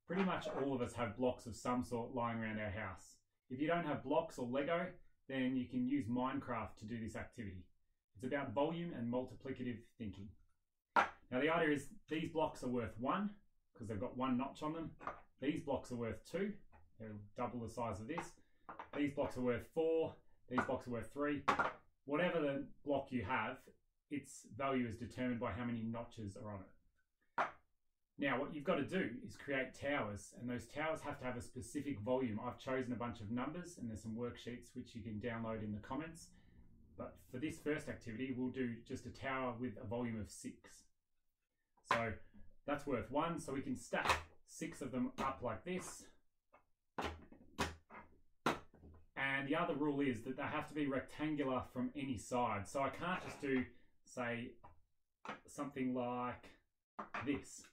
Pretty much all of us have blocks of some sort lying around our house. If you don't have blocks or Lego, then you can use Minecraft to do this activity. It's about volume and multiplicative thinking. Now the idea is these blocks are worth 1 because they've got 1 notch on them. These blocks are worth 2, they're double the size of this. These blocks are worth 4, these blocks are worth 3. Whatever the block you have, its value is determined by how many notches are on it. Now what you've got to do is create towers, and those towers have to have a specific volume. I've chosen a bunch of numbers and there's some worksheets which you can download in the comments. But for this first activity, we'll do just a tower with a volume of 6. So that's worth 1, so we can stack 6 of them up like this. And the other rule is that they have to be rectangular from any side. So I can't just do, say, something like this.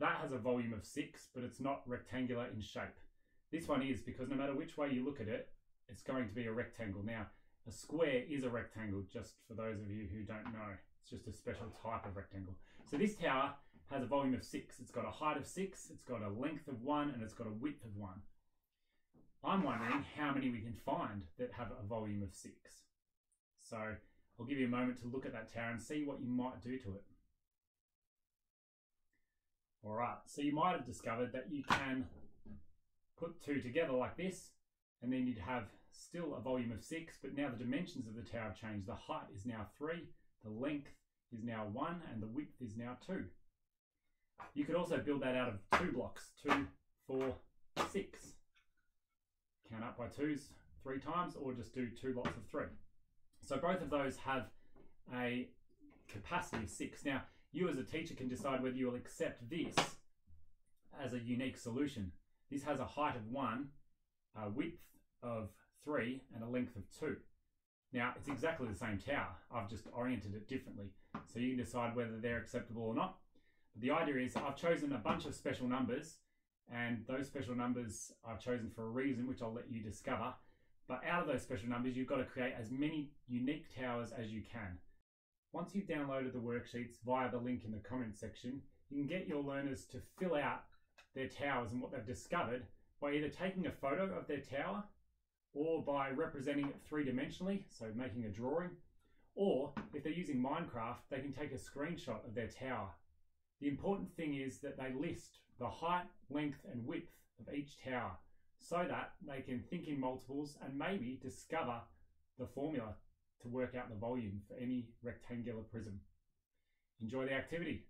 That has a volume of 6, but it's not rectangular in shape. This one is, because no matter which way you look at it, it's going to be a rectangle. Now, a square is a rectangle, just for those of you who don't know. It's just a special type of rectangle. So this tower has a volume of 6. It's got a height of 6, it's got a length of 1, and it's got a width of 1. I'm wondering how many we can find that have a volume of 6. So I'll give you a moment to look at that tower and see what you might do to it. All right, so you might have discovered that you can put 2 together like this, and then you'd have still a volume of 6, but now the dimensions of the tower have changed. The height is now 3, the length is now 1, and the width is now 2. You could also build that out of 2 blocks, 2, 4, 6. Count up by 2s 3 times, or just do 2 lots of 3. So both of those have a capacity of 6. Now, you as a teacher can decide whether you will accept this as a unique solution. This has a height of 1, a width of 3, and a length of 2. Now, it's exactly the same tower. I've just oriented it differently. So you can decide whether they're acceptable or not. But the idea is I've chosen a bunch of special numbers, and those special numbers I've chosen for a reason, which I'll let you discover. But out of those special numbers, you've got to create as many unique towers as you can. Once you've downloaded the worksheets via the link in the comment section, you can get your learners to fill out their towers and what they've discovered by either taking a photo of their tower or by representing it 3-dimensionally, so making a drawing, or if they're using Minecraft, they can take a screenshot of their tower. The important thing is that they list the height, length, and width of each tower so that they can think in multiples and maybe discover the formula to work out the volume for any rectangular prism. Enjoy the activity.